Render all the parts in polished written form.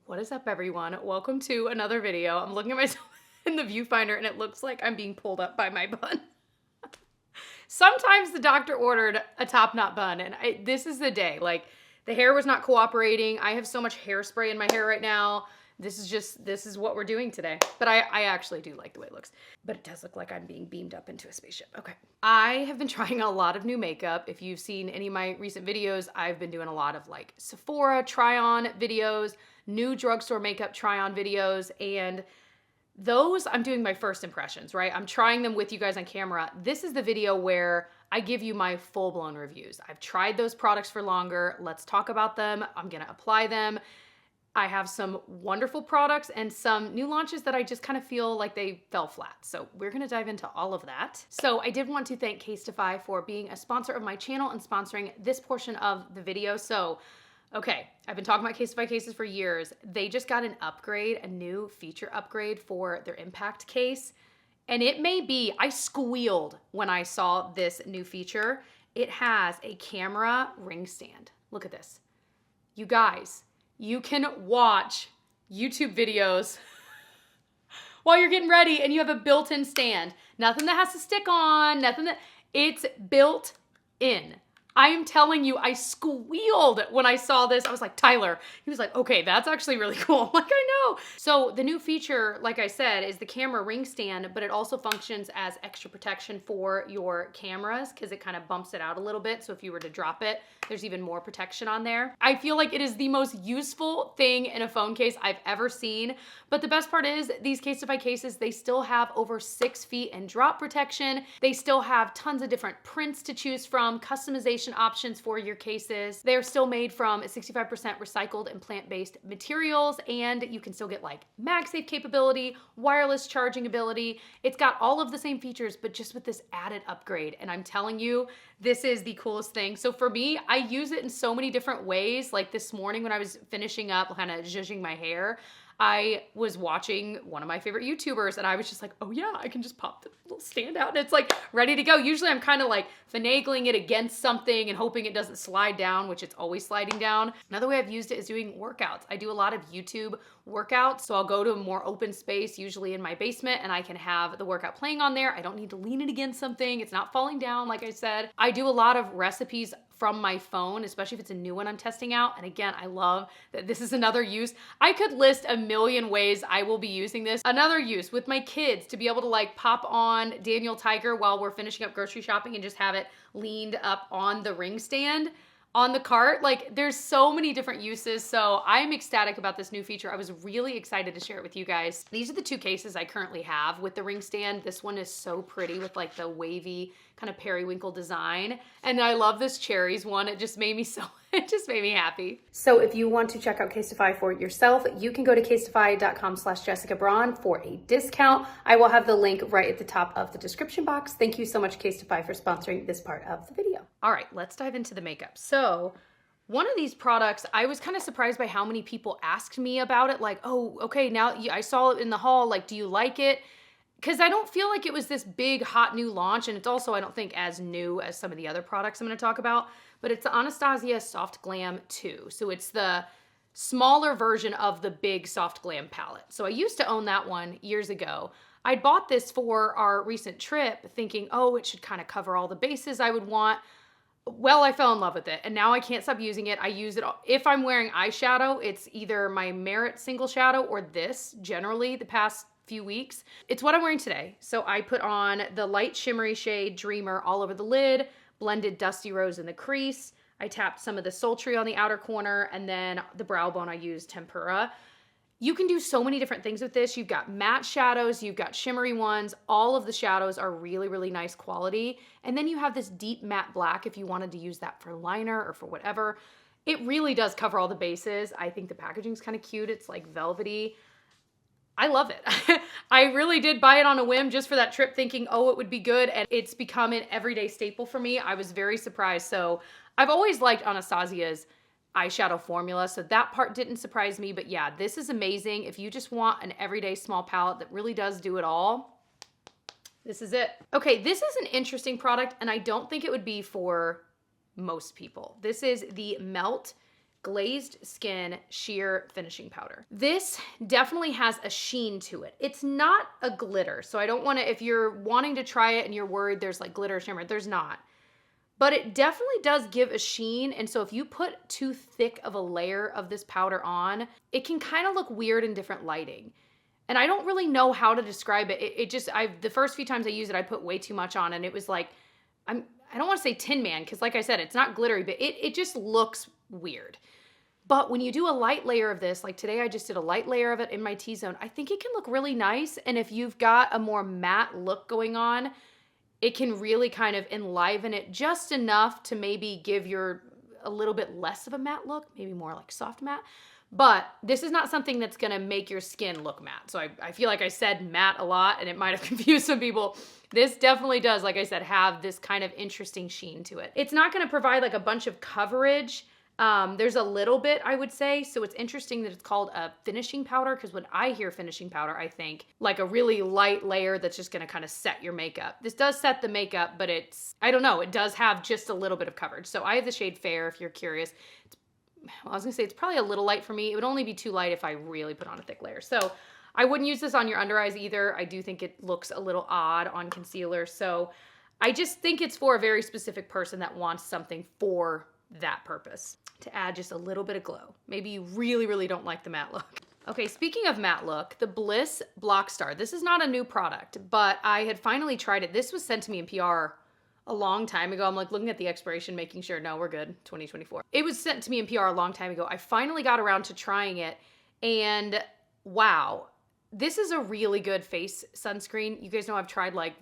What is up, everyone? Welcome to another video. I'm looking at myself in the viewfinder and it looks like I'm being pulled up by my bun. Sometimes the doctor ordered a top knot bun and this is the day. Like, the hair was not cooperating. I have so much hairspray in my hair right now. This is what we're doing today. But I actually do like the way it looks. But it does look like I'm being beamed up into a spaceship. Okay. I have been trying a lot of new makeup. If you've seen any of my recent videos, I've been doing a lot of like Sephora try-on videos, new drugstore makeup try-on videos, and those I'm doing my first impressions, right? I'm trying them with you guys on camera. This is the video where I give you my full-blown reviews. I've tried those products for longer. Let's talk about them. I'm gonna apply them. I have some wonderful products and some new launches that I just kind of feel like they fell flat. So we're gonna dive into all of that. So I did want to thank Casetify for being a sponsor of my channel and sponsoring this portion of the video. So okay, I've been talking about Casetify cases for years. They just got an upgrade, a new feature upgrade for their Impact case. And it may be, I squealed when I saw this new feature. It has a camera ring stand. Look at this. You guys, you can watch YouTube videos while you're getting ready and you have a built-in stand. Nothing that has to stick on, it's built in. I am telling you, I squealed when I saw this. I was like, Tyler, he was like, okay, that's actually really cool. I'm like, I know. So the new feature, like I said, is the camera ring stand, but it also functions as extra protection for your cameras because it kind of bumps it out a little bit. So if you were to drop it, there's even more protection on there. I feel like it is the most useful thing in a phone case I've ever seen. But the best part is these Casetify cases, they still have over 6 feet in drop protection. They still have tons of different prints to choose from, customization options for your cases. They're still made from 65% recycled and plant-based materials, and you can still get like MagSafe capability, wireless charging ability. It's got all of the same features, but just with this added upgrade. And I'm telling you, this is the coolest thing. So for me, I use it in so many different ways. Like this morning when I was finishing up, kind of zhuzhing my hair, I was watching one of my favorite YouTubers and I was just like, oh yeah, I can just pop the little stand out and it's like ready to go. Usually I'm kind of like finagling it against something and hoping it doesn't slide down, which it's always sliding down. Another way I've used it is doing workouts. I do a lot of YouTube workouts. So I'll go to a more open space, usually in my basement, and I can have the workout playing on there. I don't need to lean it against something. It's not falling down, like I said. I do a lot of recipes from my phone, especially if it's a new one I'm testing out. And again, I love that this is another use. I could list a million ways I will be using this. Another use with my kids to be able to like pop on Daniel Tiger while we're finishing up grocery shopping and just have it leaned up on the ring stand on the cart. Like there's so many different uses. So I'm ecstatic about this new feature. I was really excited to share it with you guys. These are the two cases I currently have with the ring stand. This one is so pretty with like the wavy kind of periwinkle design. And I love this cherries one. It just made me it just made me happy. So if you want to check out Casetify for yourself, you can go to casetify.com/jessicabraun for a discount. I will have the link right at the top of the description box. Thank you so much, Casetify, for sponsoring this part of the video. All right, let's dive into the makeup. So one of these products, I was kind of surprised by how many people asked me about it. Like, oh, okay, now I saw it in the haul. Like, do you like it? Because I don't feel like it was this big, hot new launch. And it's also, I don't think, as new as some of the other products I'm going to talk about. But it's the Anastasia Soft Glam 2. So it's the smaller version of the big Soft Glam palette. So I used to own that one years ago. I bought this for our recent trip thinking, oh, it should kind of cover all the bases I would want. Well, I fell in love with it and now I can't stop using it. I use it if I'm wearing eyeshadow. It's either my Merit single shadow or this generally the past few weeks. It's what I'm wearing today. So I put on the light shimmery shade Dreamer all over the lid, blended Dusty Rose in the crease. I tapped some of the Sultry on the outer corner, and then the brow bone I used Tempura. You can do so many different things with this. You've got matte shadows, you've got shimmery ones. All of the shadows are really, really nice quality. And then you have this deep matte black if you wanted to use that for liner or for whatever. It really does cover all the bases. I think the packaging's kind of cute. It's like velvety. I love it. I really did buy it on a whim just for that trip thinking, oh, it would be good. And it's become an everyday staple for me. I was very surprised. So I've always liked Anastasia's eyeshadow formula. So that part didn't surprise me. But yeah, this is amazing. If you just want an everyday small palette that really does do it all, this is it. Okay, this is an interesting product and I don't think it would be for most people. This is the Melt Glazed Skin Sheer Finishing Powder. This definitely has a sheen to it. It's not a glitter, so I don't want to, if you're wanting to try it and you're worried there's like glitter shimmer, there's not. But it definitely does give a sheen, and so if you put too thick of a layer of this powder on, it can kind of look weird in different lighting. And I don't really know how to describe it. It just, the first few times I used it, I put way too much on, and it was like, I don't want to say Tin Man, because like I said, it's not glittery, but it just looks weird. But when you do a light layer of this, like today I just did a light layer of it in my T-zone, I think it can look really nice. And if you've got a more matte look going on, it can really kind of enliven it just enough to maybe give your a little bit less of a matte look, maybe more like soft matte. But this is not something that's gonna make your skin look matte. So I feel like I said matte a lot and it might have confused some people. This definitely does, like I said, have this kind of interesting sheen to it. It's not gonna provide like a bunch of coverage. There's a little bit, I would say. So it's interesting that it's called a finishing powder, because when I hear finishing powder, I think like a really light layer that's just gonna kind of set your makeup. This does set the makeup, but it's, I don't know, it does have just a little bit of coverage. So I have the shade Fair, if you're curious. Well, I was gonna say it's probably a little light for me. It would only be too light if I really put on a thick layer. So I wouldn't use this on your under eyes either. I do think it looks a little odd on concealer. So I just think it's for a very specific person that wants something for that purpose, to add just a little bit of glow. Maybe you really, really don't like the matte look. Okay, speaking of matte look, the Bliss Block Star. This is not a new product, but I had finally tried it. This was sent to me in PR a long time ago. I'm like looking at the expiration, making sure, no, we're good, 2024. It was sent to me in PR a long time ago. I finally got around to trying it, and wow, this is a really good face sunscreen. You guys know I've tried like,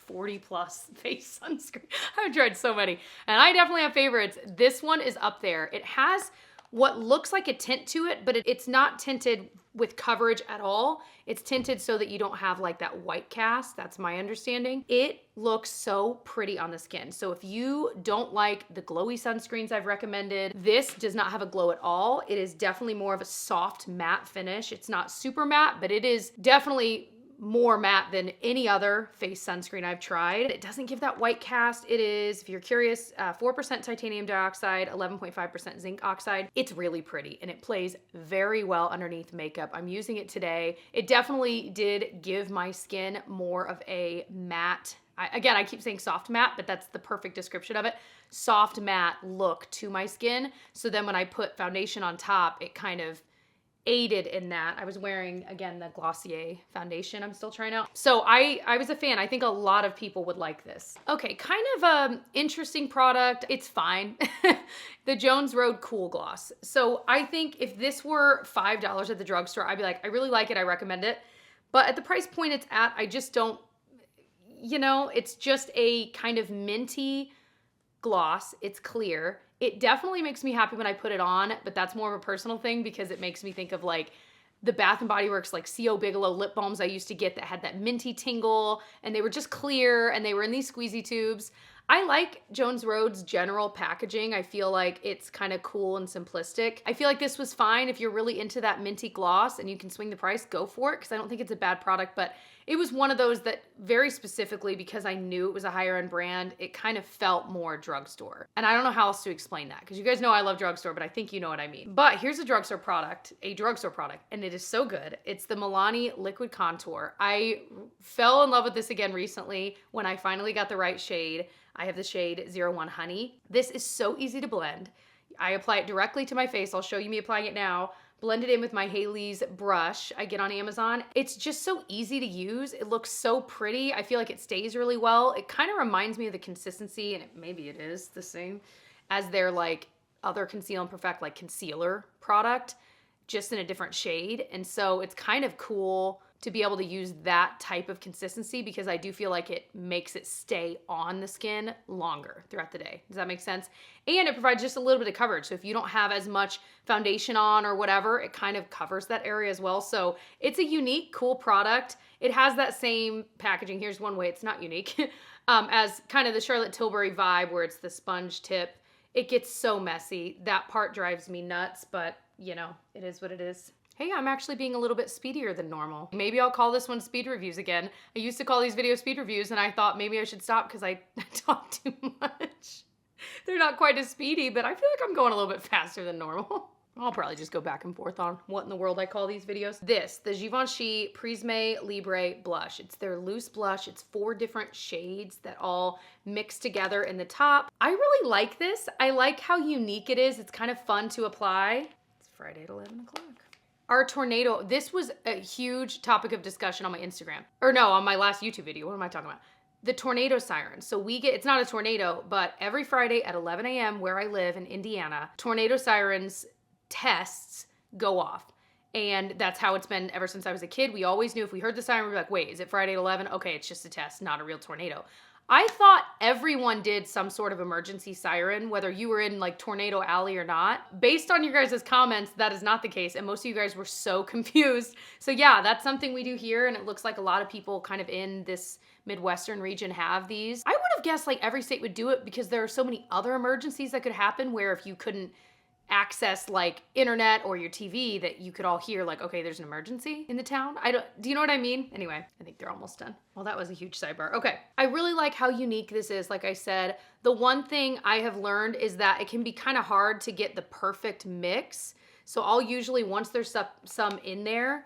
40 plus face sunscreen. I've tried so many, and I definitely have favorites. This one is up there. It has what looks like a tint to it, but it's not tinted with coverage at all. It's tinted so that you don't have like that white cast. That's my understanding. It looks so pretty on the skin. So if you don't like the glowy sunscreens I've recommended, this does not have a glow at all. It is definitely more of a soft matte finish. It's not super matte, but it is definitely more matte than any other face sunscreen I've tried. It doesn't give that white cast. It is, if you're curious, 4% titanium dioxide, 11.5% zinc oxide. It's really pretty, and it plays very well underneath makeup. I'm using it today. It definitely did give my skin more of a matte, again, I keep saying soft matte, but that's the perfect description of it. Soft matte look to my skin. So then when I put foundation on top, it kind of aided in that. I was wearing, again, the Glossier foundation I'm still trying out. So I was a fan. I think a lot of people would like this. Okay, kind of interesting product. It's fine. The Jones Road Cool Gloss. So I think if this were $5 at the drugstore, I'd be like, I really like it, I recommend it. But at the price point it's at, I just don't, you know, it's just a kind of minty gloss. It's clear. It definitely makes me happy when I put it on, but that's more of a personal thing because it makes me think of like the Bath & Body Works like C.O. Bigelow lip balms I used to get that had that minty tingle, and they were just clear and they were in these squeezy tubes. I like Jones Road's general packaging. I feel like it's kind of cool and simplistic. I feel like this was fine if you're really into that minty gloss and you can swing the price, go for it, because I don't think it's a bad product, but it was one of those that very specifically, because I knew it was a higher end brand, it kind of felt more drugstore. And I don't know how else to explain that, because you guys know I love drugstore, but I think you know what I mean. But here's a drugstore product, and it is so good. It's the Milani Liquid Contour. I fell in love with this again recently when I finally got the right shade. I have the shade 01 Honey. This is so easy to blend. I apply it directly to my face. I'll show you me applying it now. Blend it in with my Haley's brush I get on Amazon. It's just so easy to use. It looks so pretty. I feel like it stays really well. It kind of reminds me of the consistency, and maybe it is the same as their like other Conceal and Perfect like concealer product, just in a different shade. And so it's kind of cool to be able to use that type of consistency, because I do feel like it makes it stay on the skin longer throughout the day. Does that make sense? And it provides just a little bit of coverage. So if you don't have as much foundation on or whatever, it kind of covers that area as well. So it's a unique, cool product. It has that same packaging. Here's one way it's not unique. As kind of the Charlotte Tilbury vibe where it's the sponge tip. It gets so messy. That part drives me nuts, but you know, it is what it is. Hey, I'm actually being a little bit speedier than normal. Maybe I'll call this one speed reviews again. I used to call these videos speed reviews, and I thought maybe I should stop because I talk too much. They're not quite as speedy, but I feel like I'm going a little bit faster than normal. I'll probably just go back and forth on what in the world I call these videos. This, the Givenchy Prisme Libre blush. It's their loose blush. It's 4 different shades that all mix together in the top. I really like this. I like how unique it is. It's kind of fun to apply. It's Friday at 11 o'clock. Our tornado, this was a huge topic of discussion on my Instagram. Or no, on my last YouTube video. What am I talking about? The tornado siren. So we get, it's not a tornado, but every Friday at 11 a.m. where I live in Indiana, tornado sirens tests go off. And that's how it's been ever since I was a kid. We always knew if we heard the siren, we'd be like, wait, is it Friday at 11? Okay, it's just a test, not a real tornado. I thought everyone did some sort of emergency siren, whether you were in like Tornado Alley or not. Based on your guys' comments, that is not the case. And most of you guys were so confused. So yeah, that's something we do here. And it looks like a lot of people kind of in this Midwestern region have these. I would have guessed like every state would do it because there are so many other emergencies that could happen where if you couldn't access like internet or your TV that you could all hear like, okay, there's an emergency in the town. Do you know what I mean? Anyway, I think they're almost done. Well, that was a huge sidebar. Okay. I really like how unique this is. Like I said, the one thing I have learned is that it can be kind of hard to get the perfect mix. So I'll usually, once there's some in there,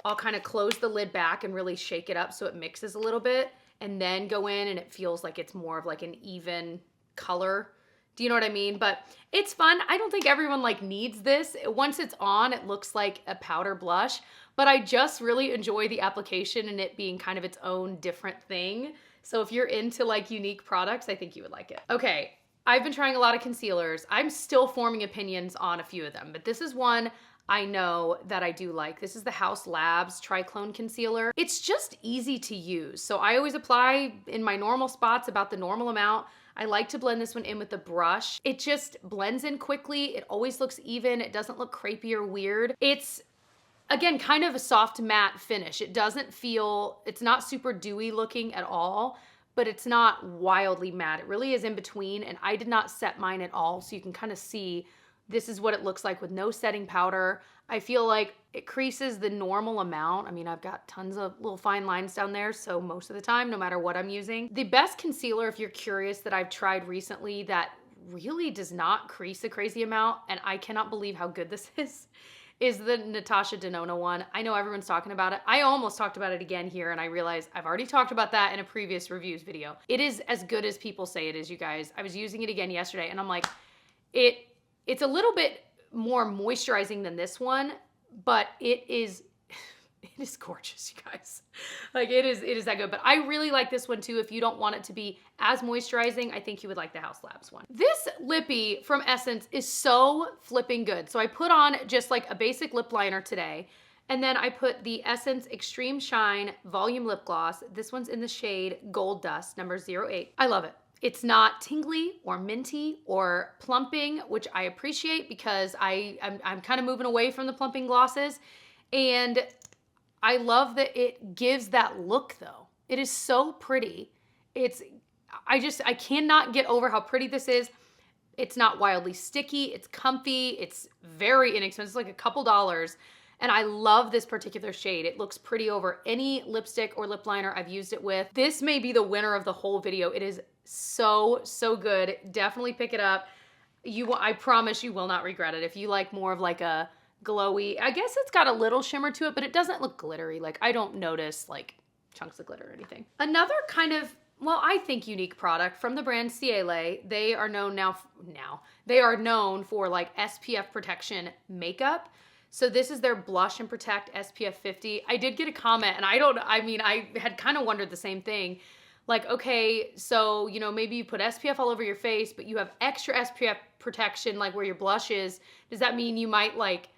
I'll kind of close the lid back and really shake it up so it mixes a little bit and then go in and it feels like it's more of like an even color. Do you know what I mean? But it's fun. I don't think everyone like needs this. Once it's on, it looks like a powder blush, but I just really enjoy the application and it being kind of its own different thing. So if you're into like unique products, I think you would like it. Okay, I've been trying a lot of concealers. I'm still forming opinions on a few of them, but this is one I know that I do like. This is the Haus Labs Triclone Concealer. It's just easy to use. So I always apply in my normal spots about the normal amount. I like to blend this one in with the brush. It just blends in quickly. It always looks even. It doesn't look crepey or weird. It's, again, kind of a soft matte finish. It doesn't feel, it's not super dewy looking at all, but it's not wildly matte. It really is in between, and I did not set mine at all, so you can kind of see this is what it looks like with no setting powder. I feel like it creases the normal amount. I mean, I've got tons of little fine lines down there, so most of the time, no matter what I'm using. The best concealer, if you're curious, that I've tried recently that really does not crease a crazy amount, and I cannot believe how good this is the Natasha Denona one. I know everyone's talking about it. I almost talked about it again here, and I realized I've already talked about that in a previous reviews video. It is as good as people say it is, you guys. I was using it again yesterday, and I'm like, it's a little bit more moisturizing than this one, but it is gorgeous, you guys. Like it is that good. But I really like this one too. If you don't want it to be as moisturizing, I think you would like the Haus Labs one. This lippy from Essence is so flipping good. So I put on just like a basic lip liner today, and then I put the Essence Extreme Shine Volume Lip Gloss. This one's in the shade Gold Dust, number 08. I love it. It's not tingly or minty or plumping, which I appreciate because I'm kind of moving away from the plumping glosses. And I love that it gives that look though. It is so pretty. I cannot get over how pretty this is. It's not wildly sticky. It's comfy. It's very inexpensive. It's like a couple dollars. And I love this particular shade. It looks pretty over any lipstick or lip liner I've used it with. This may be the winner of the whole video. It is so, so good. Definitely pick it up. I promise you will not regret it. If you like more of like a glowy, I guess it's got a little shimmer to it, but it doesn't look glittery. Like I don't notice like chunks of glitter or anything. Another kind of, well, I think unique product from the brand Ciele. They are known they are known for like SPF protection makeup. So this is their Blush and Protect SPF 50. I did get a comment, and I had kind of wondered the same thing. Like, okay, so, you know, maybe you put SPF all over your face, but you have extra SPF protection, like where your blush is. Does that mean you might like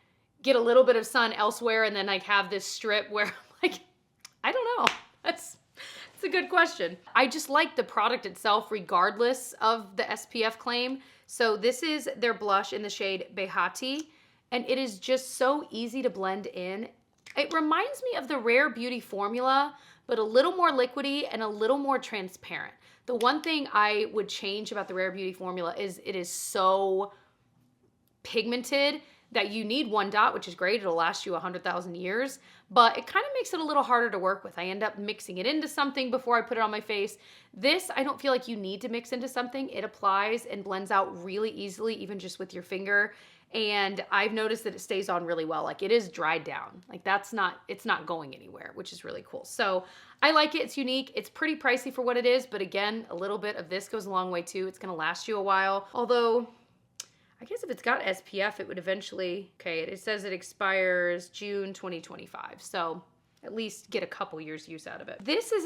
get a little bit of sun elsewhere and then like have this strip where like, I don't know. That's a good question. I just like the product itself regardless of the SPF claim. So this is their blush in the shade Behati. And it is just so easy to blend in. It reminds me of the Rare Beauty formula, but a little more liquidy and a little more transparent. The one thing I would change about the Rare Beauty formula is it is so pigmented that you need one dot, which is great. It'll last you 100,000 years, but it kind of makes it a little harder to work with. I end up mixing it into something before I put it on my face. This, I don't feel like you need to mix into something. It applies and blends out really easily, even just with your finger. And I've noticed that it stays on really well. Like it is dried down. Like it's not going anywhere, which is really cool. So I like it. It's unique. It's pretty pricey for what it is. But again, a little bit of this goes a long way too. It's going to last you a while. Although I guess if it's got SPF, it would eventually, okay, it says it expires June 2025. So at least get a couple years use out of it. This is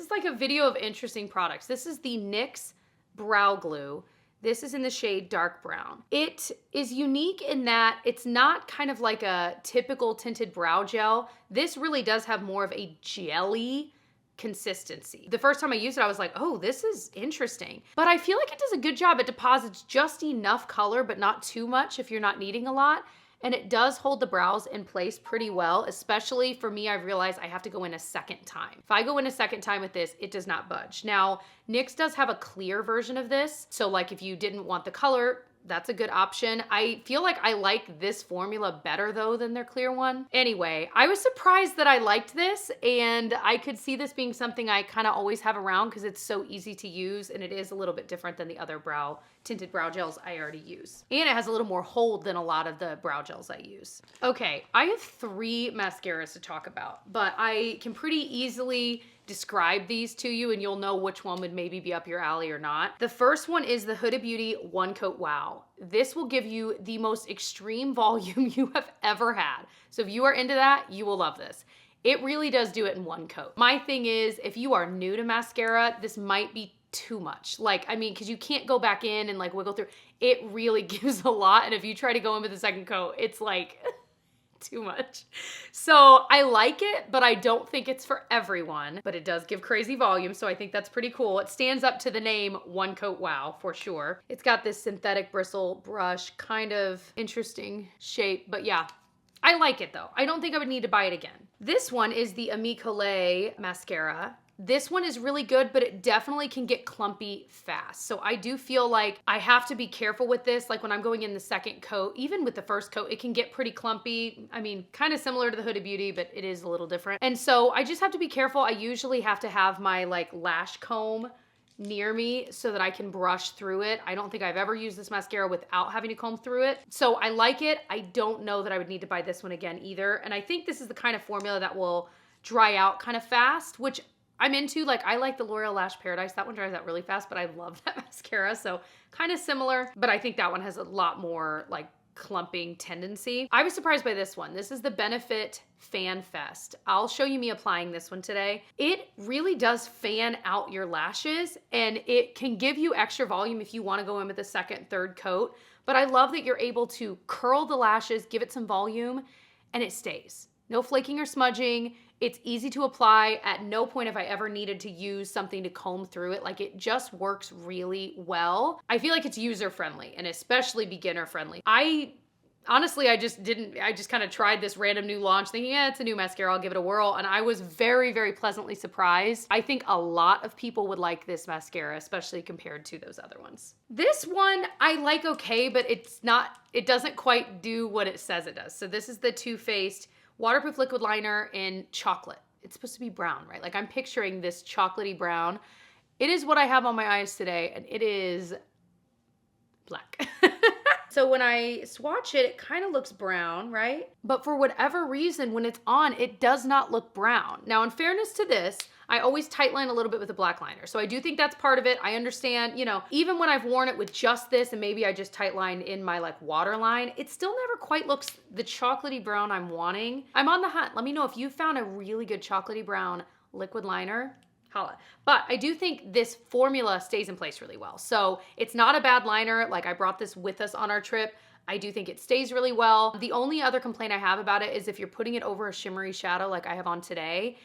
like a video of interesting products. This is the NYX Brow Glue. This is in the shade dark brown. It is unique in that it's not kind of like a typical tinted brow gel. This really does have more of a jelly consistency. The first time I used it, I was like, oh, this is interesting. But I feel like it does a good job. It deposits just enough color, but not too much if you're not needing a lot. And it does hold the brows in place pretty well, especially for me. I've realized I have to go in a second time. If I go in a second time with this, it does not budge. Now, NYX does have a clear version of this. So like if you didn't want the color, that's a good option. I feel like I like this formula better though than their clear one. Anyway, I was surprised that I liked this, and I could see this being something I kind of always have around because it's so easy to use, and it is a little bit different than the other tinted brow gels I already use. And it has a little more hold than a lot of the brow gels I use. Okay, I have 3 mascaras to talk about, but I can pretty easily describe these to you and you'll know which one would maybe be up your alley or not. The first one is the Huda Beauty One Coat Wow. This will give you the most extreme volume you have ever had. So if you are into that, you will love this. It really does do it in one coat. My thing is, if you are new to mascara, this might be too much. Like, I mean, because you can't go back in and like wiggle through. It really gives a lot. And if you try to go in with a second coat, it's like too much. So I like it, but I don't think it's for everyone, but it does give crazy volume. So I think that's pretty cool. It stands up to the name One Coat Wow for sure. It's got this synthetic bristle brush, kind of interesting shape, but yeah, I like it though. I don't think I would need to buy it again. This one is the Ami Collet mascara. This one is really good, but it definitely can get clumpy fast. So I do feel like I have to be careful with this. Like when I'm going in the second coat, even with the first coat, it can get pretty clumpy. I mean, kind of similar to the Huda Beauty, but it is a little different. And so I just have to be careful. I usually have to have my like lash comb near me so that I can brush through it. I don't think I've ever used this mascara without having to comb through it. So I like it. I don't know that I would need to buy this one again either. And I think this is the kind of formula that will dry out kind of fast, which I'm into. Like I like the L'Oreal Lash Paradise. That one dries out really fast, but I love that mascara. So kind of similar, but I think that one has a lot more like clumping tendency. I was surprised by this one. This is the Benefit Fan Fest. I'll show you me applying this one today. It really does fan out your lashes and it can give you extra volume if you want to go in with a second, third coat. But I love that you're able to curl the lashes, give it some volume, and it stays. No flaking or smudging. It's easy to apply. At no point have I ever needed to use something to comb through it. Like it just works really well. I feel like it's user friendly and especially beginner friendly. Honestly, I just kind of tried this random new launch thinking, yeah, it's a new mascara, I'll give it a whirl. And I was very, very pleasantly surprised. I think a lot of people would like this mascara, especially compared to those other ones. This one I like okay, but it doesn't quite do what it says it does. So this is the Too Faced Waterproof Liquid Liner in chocolate. It's supposed to be brown, right? Like I'm picturing this chocolatey brown. It is what I have on my eyes today, and it is black. So when I swatch it, it kind of looks brown, right? But for whatever reason, when it's on, it does not look brown. Now, in fairness to this, I always tightline a little bit with a black liner. So I do think that's part of it. I understand, you know, even when I've worn it with just this and maybe I just tightlined in my like waterline, it still never quite looks the chocolatey brown I'm wanting. I'm on the hunt. Let me know if you found a really good chocolatey brown liquid liner. Holla. But I do think this formula stays in place really well. So it's not a bad liner. Like I brought this with us on our trip. I do think it stays really well. The only other complaint I have about it is if you're putting it over a shimmery shadow like I have on today,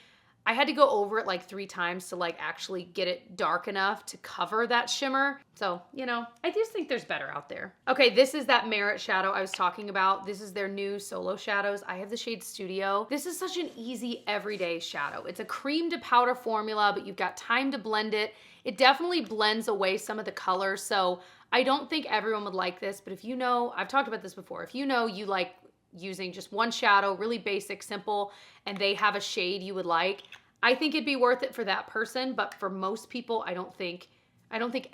I had to go over it like 3 times to like actually get it dark enough to cover that shimmer. So, you know, I just think there's better out there. Okay, this is that Merit shadow I was talking about. This is their new Solo Shadows. I have the shade Studio. This is such an easy everyday shadow. It's a cream to powder formula, but you've got time to blend it. It definitely blends away some of the color. So I don't think everyone would like this, but if you know, I've talked about this before, if you know you like using just one shadow, really basic, simple, and they have a shade you would like, I think it'd be worth it for that person. But for most people, I don't think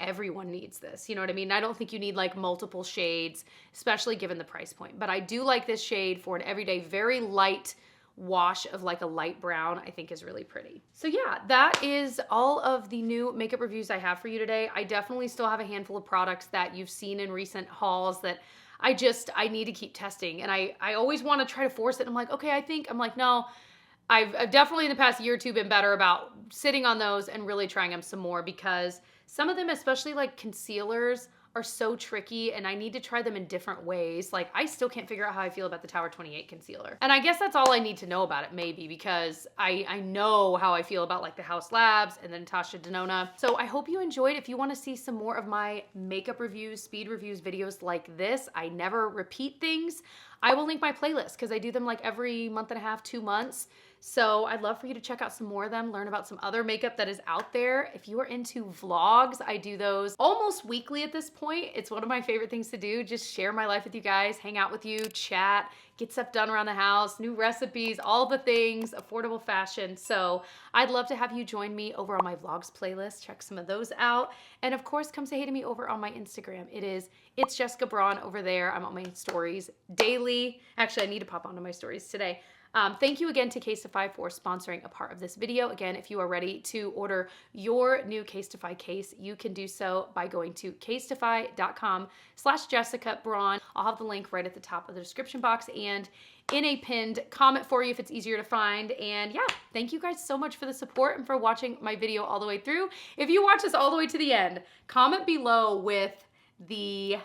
everyone needs this. You know what I mean? I don't think you need like multiple shades, especially given the price point. But I do like this shade for an everyday, very light wash of like a light brown. I think is really pretty. So yeah, that is all of the new makeup reviews I have for you today. I definitely still have a handful of products that you've seen in recent hauls that I need to keep testing. And I always want to try to force it. I'm like, okay, I'm like, no, I've definitely in the past year or two been better about sitting on those and really trying them some more, because some of them, especially like concealers, are so tricky and I need to try them in different ways. Like I still can't figure out how I feel about the Tower 28 concealer. And I guess that's all I need to know about it maybe, because I know how I feel about like the Haus Labs and the Natasha Denona. So I hope you enjoyed. If you want to see some more of my makeup reviews, speed reviews videos like this, I never repeat things, I will link my playlist because I do them like every month and a half, 2 months. So I'd love for you to check out some more of them, learn about some other makeup that is out there. If you are into vlogs, I do those almost weekly at this point. It's one of my favorite things to do, just share my life with you guys, hang out with you, chat, get stuff done around the house, new recipes, all the things, affordable fashion. So I'd love to have you join me over on my vlogs playlist, check some of those out. And of course, come say hey to me over on my Instagram. It's Jessica Braun over there. I'm on my stories daily. Actually, I need to pop onto my stories today. Thank you again to Casetify for sponsoring a part of this video. Again, if you are ready to order your new Casetify case, you can do so by going to casetify.com/JessicaBraun. I'll have the link right at the top of the description box and in a pinned comment for you if it's easier to find. And yeah, thank you guys so much for the support and for watching my video all the way through. If you watch this all the way to the end, comment below with the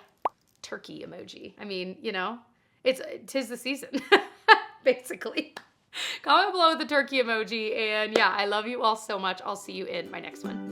turkey emoji. I mean, you know, tis the season. Basically. Comment below with the turkey emoji. And yeah, I love you all so much. I'll see you in my next one.